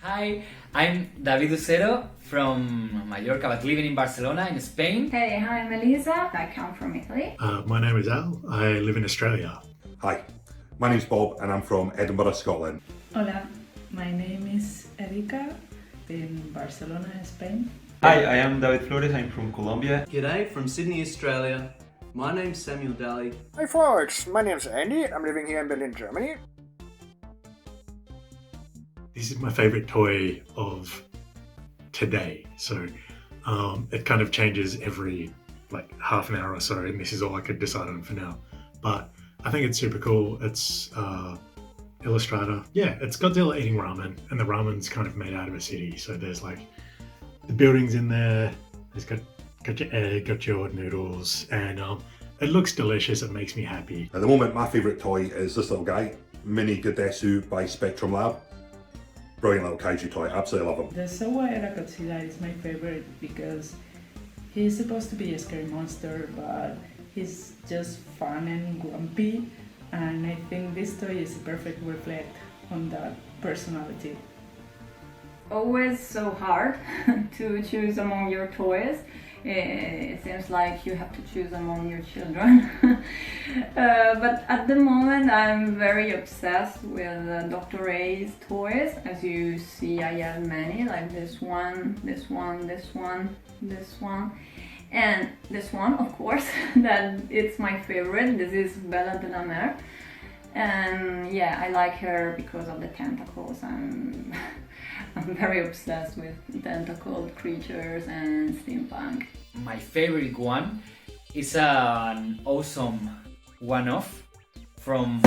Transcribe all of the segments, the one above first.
Hi, I'm David Usero from Mallorca, but living in Barcelona, in Spain. Hey, I'm Eliza. I come from Italy. My name is Elle. I live in Australia. Hi, my name's Bob and I'm from Edinburgh, Scotland. Hola, my name is Erika in Barcelona, Spain. Hi, I am David Florez, I'm from Colombia. G'day from Sydney, Australia. My name's Samuel Dalley. Hi folks, my name's Andy. I'm living here in Berlin, Germany. This is my favorite toy of today. So it kind of changes every like half an hour or so, and this is all I could decide on for now. But I think it's super cool. It's Illustrator. Yeah, it's Godzilla eating ramen, and the ramen's kind of made out of a city. So there's like the buildings in there. There's got your egg, got your noodles, and it looks delicious. It makes me happy. At the moment, my favourite toy is this little guy, Mini Godesu by Spectrum Lab. Brilliant little kaiju toy, absolutely love him. The Sofubi Godzilla is my favorite because he's supposed to be a scary monster, but he's just fun and grumpy, and I think this toy is a perfect reflect on that personality. Always so hard to choose among your toys. It seems like you have to choose among your children. But at the moment I'm very obsessed with Dr. A's toys. As you see, I have many, like this one, this one, this one, this one, and this one, of course, that it's my favorite. This is Bella de la Mer. And yeah, I like her because of the tentacles. I'm very obsessed with tentacled creatures and steampunk. My favorite one is an awesome one-off from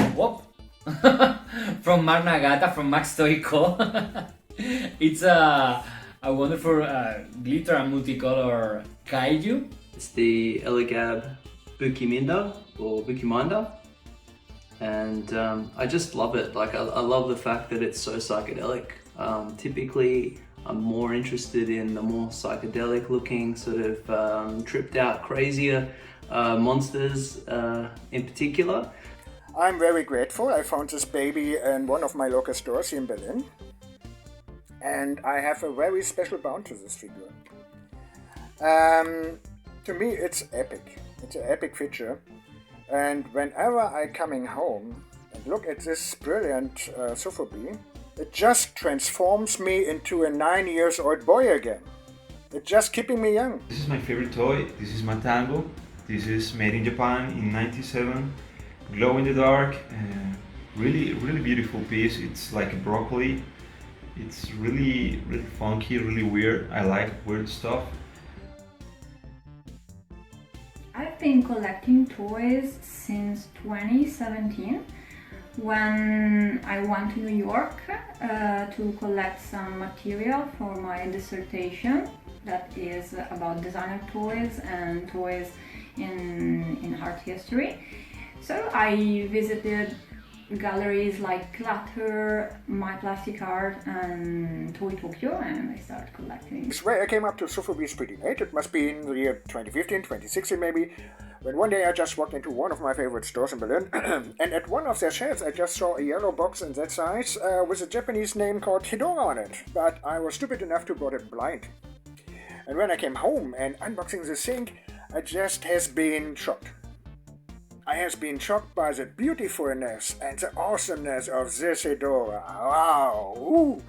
from Mar Nagata, from Max Toy Co. It's a wonderful glitter and multicolor kaiju. It's the Elegab Bukiminda or Bukimanda. And I just love it. Like I love the fact that it's so psychedelic. Typically, I'm more interested in the more psychedelic looking, sort of tripped out, crazier monsters in particular. I'm very grateful. I found this baby in one of my local stores here in Berlin. And I have a very special bond to this figure. To me, it's epic. It's an epic feature. And whenever I'm coming home and look at this brilliant Sofubi, it just transforms me into a 9-year-old boy again. It's just keeping me young. This is my favorite toy. This is my Tango. This is made in Japan in '97. Glow in the dark. Really beautiful piece. It's like a broccoli. It's really funky, really weird. I like weird stuff. I've been collecting toys since 2017 when I went to New York to collect some material for my dissertation that is about designer toys and toys in art history. So I visited galleries like Clutter, My Plastic Art and Toy Tokyo, and I started collecting. This way I came up to Sofubi pretty late. It must be in the year 2015, 2016 maybe, when one day I just walked into one of my favorite stores in Berlin, and at one of their shelves I just saw a yellow box in that size with a Japanese name called Hedora on it, but I was stupid enough to bought it blind. And when I came home and unboxing the thing, I just has been shocked. I has been shocked by the beautifulness and the awesomeness of this Hedora. Wow! Ooh.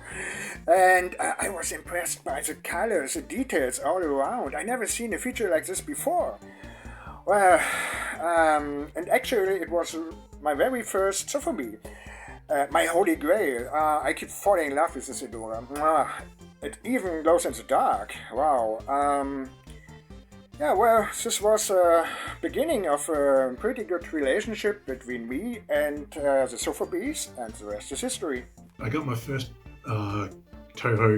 And I was impressed by the colors, the details all around. I never seen a feature like this before. Well, and actually it was my very first Sofubi. My holy grail. I keep falling in love with this Hedora. It even glows in the dark. Wow. Yeah, well, this was a beginning of a pretty good relationship between me and the Sofubis, and the rest is history. I got my first Toho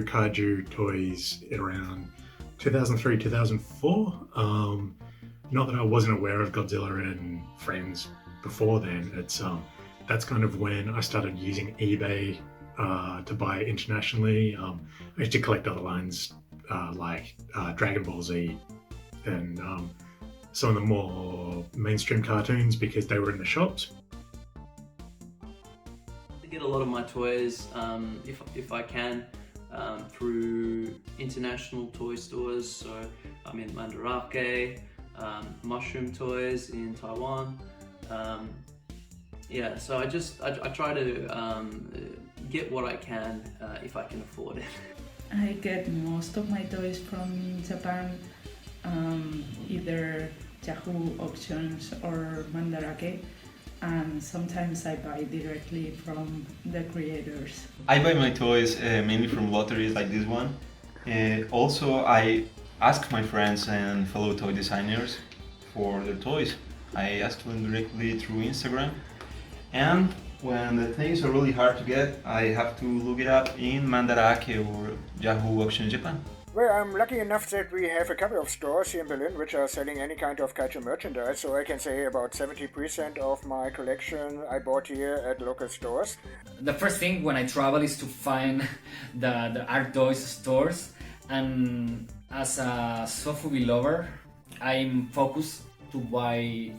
Kaiju toys in around 2003, 2004. Not that I wasn't aware of Godzilla and Friends before then. It's that's kind of when I started using eBay to buy internationally. I used to collect other lines like Dragon Ball Z and some of the more mainstream cartoons because they were in the shops. I get a lot of my toys, if I can, through international toy stores. So I'm in Mandarake, Mushroom Toys in Taiwan. Yeah, so I try to get what I can if I can afford it. I get most of my toys from Japan, either Yahoo auctions or Mandarake, and sometimes I buy directly from the creators. I buy my toys mainly from lotteries like this one. Also, I ask my friends and fellow toy designers for their toys. I ask them directly through Instagram. And when the things are really hard to get, I have to look it up in Mandarake or Yahoo Auction Japan. Well, I'm lucky enough that we have a couple of stores here in Berlin which are selling any kind of kaiju merchandise, so I can say about 70% of my collection I bought here at local stores. The first thing when I travel is to find the art toys stores, and as a Sofubi lover, I'm focused to buy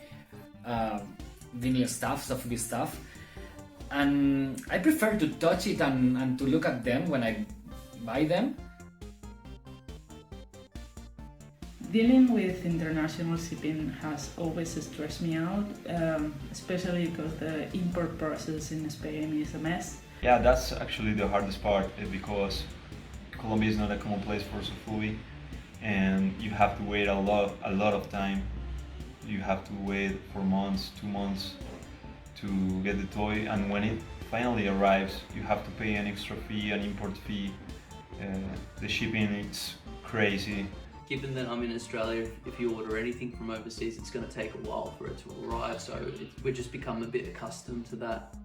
vinyl stuff, Sofubi stuff, and I prefer to touch it and to look at them when I buy them. Dealing with international shipping has always stressed me out, especially because the import process in Spain is a mess. Yeah, that's actually the hardest part because Colombia is not a common place for Sofubi, and you have to wait a lot of time. You have to wait for months, 2 months to get the toy, and when it finally arrives, you have to pay an extra fee, an import fee. The shipping, it's crazy. Given that I'm in Australia, if you order anything from overseas, it's going to take a while for it to arrive, so we've just become a bit accustomed to that.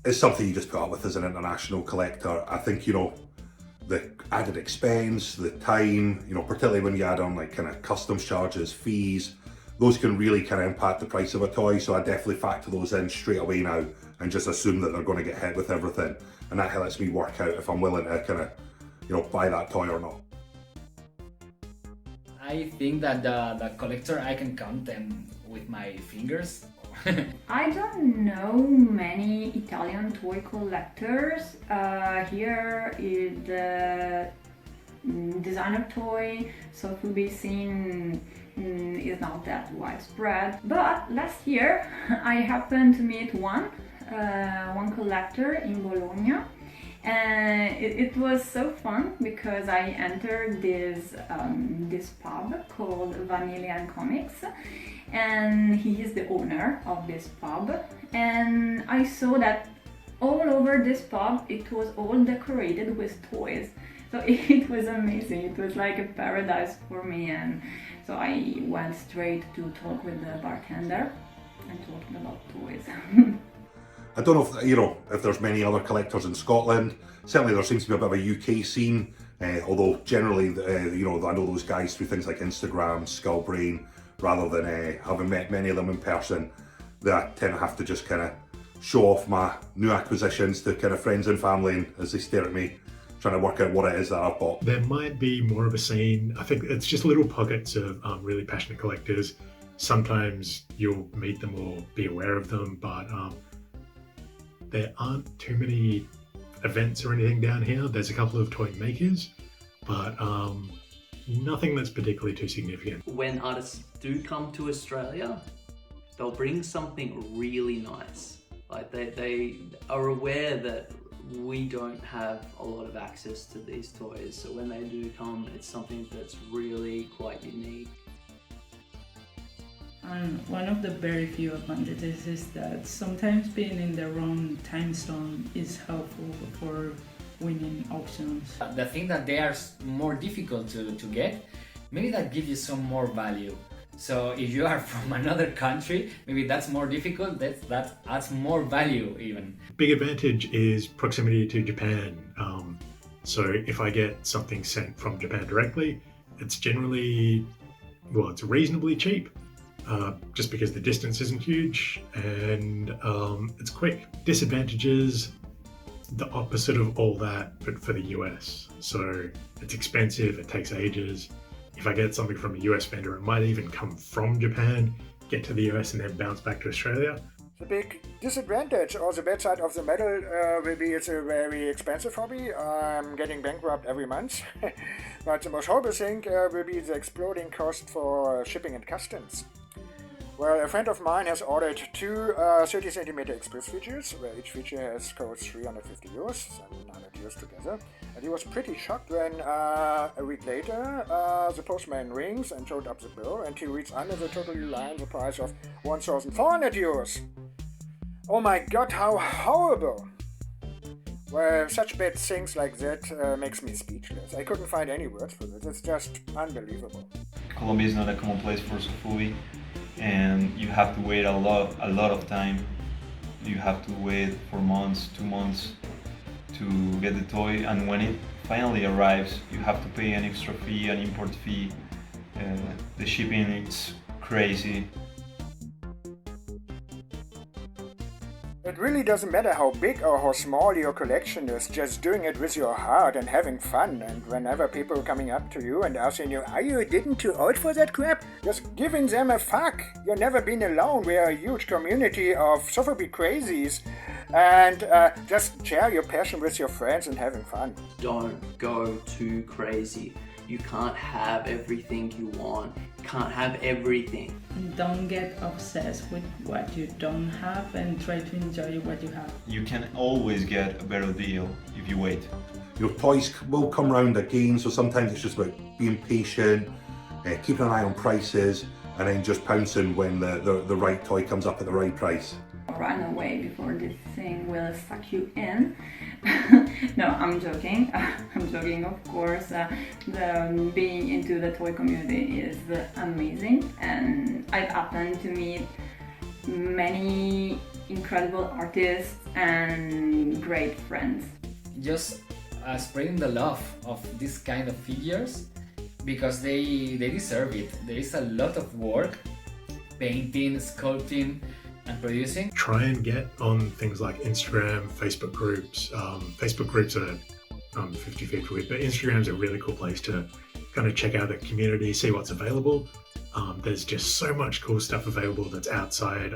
It's something you just put up with as an international collector. I think, you know, the added expense, the time, you know, particularly when you add on like kind of customs charges, fees, those can really kind of impact the price of a toy. So I definitely factor those in straight away now and just assume that they're going to get hit with everything. And that lets me work out if I'm willing to kind of, you know, buy that toy or not. I think that the collector, I can count them with my fingers. I don't know many Italian toy collectors. Here is the designer toy, Sofubi scene is not that widespread. But last year I happened to meet one collector in Bologna. And it was so fun because I entered this pub called Vanilla and Comics, and he is the owner of this pub. And I saw that all over this pub it was all decorated with toys. So it was amazing. It was like a paradise for me, and so I went straight to talk with the bartender and talking about toys. I don't know if, you know, if there's many other collectors in Scotland. Certainly there seems to be a bit of a UK scene, although generally, you know, I know those guys through things like Instagram, Skullbrain, rather than having met many of them in person. I tend to have to just kind of show off my new acquisitions to kind of friends and family, and as they stare at me, trying to work out what it is that I've bought. There might be more of a scene. I think it's just little pockets of really passionate collectors. Sometimes you'll meet them or be aware of them, but there aren't too many events or anything down here. There's a couple of toy makers, but nothing that's particularly too significant. When artists do come to Australia, they'll bring something really nice. Like they are aware that we don't have a lot of access to these toys, so when they do come, it's something that's really quite unique. And one of the very few advantages is that sometimes being in the wrong time zone is helpful for winning auctions. The thing that they are more difficult to get, maybe that gives you some more value. So if you are from another country, maybe that's more difficult, that adds more value even. Big advantage is proximity to Japan. So if I get something sent from Japan directly, it's generally, well, it's reasonably cheap. Just because the distance isn't huge and it's quick. Disadvantages, the opposite of all that, but for the US. So it's expensive, it takes ages. If I get something from a US vendor, it might even come from Japan, get to the US and then bounce back to Australia. The big disadvantage or the bad side of the medal will be it's a very expensive hobby. I'm getting bankrupt every month. But the most horrible thing will be the exploding cost for shipping and customs. Well, a friend of mine has ordered two 30 centimeter express features, where each feature costs 350 euros, 700 euros together. And he was pretty shocked when a week later the postman rings and showed up the bill, and he reads under the total line the price of 1,400 euros. Oh my god, how horrible! Well, such bad things like that makes me speechless. I couldn't find any words for this. It's just unbelievable. Colombia is not a common place for Sofubi, and you have to wait a lot of time. You have to wait for months, 2 months to get the toy, and when it finally arrives, you have to pay an extra fee, an import fee. The shipping is crazy. It really doesn't matter how big or how small your collection is, just doing it with your heart and having fun. And whenever people are coming up to you and asking you, are you getting too old for that crap? Just giving them a fuck. You've never been alone. We are a huge community of Sofubi crazies. And just share your passion with your friends and having fun. Don't go too crazy. You can't have everything you want. You can't have everything. Don't get obsessed with what you don't have and try to enjoy what you have. You can always get a better deal if you wait. Your toys will come round again, so sometimes it's just about being patient, keeping an eye on prices, and then just pouncing when the right toy comes up at the right price. Run away before this thing will suck you in. No, I'm joking. I'm joking, of course. Being into the toy community is amazing, and I've happened to meet many incredible artists and great friends. Just spreading the love of this kind of figures, because they deserve it. There is a lot of work, painting, sculpting, and producing. Try and get on things like Instagram, Facebook groups. Facebook groups are 50-50 with, but Instagram's a really cool place to kind of check out the community, see what's available. There's just so much cool stuff available that's outside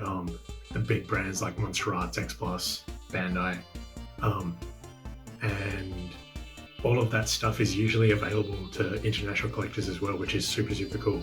the big brands like Montserrat, X Plus, Bandai. And all of that stuff is usually available to international collectors as well, which is super, super cool.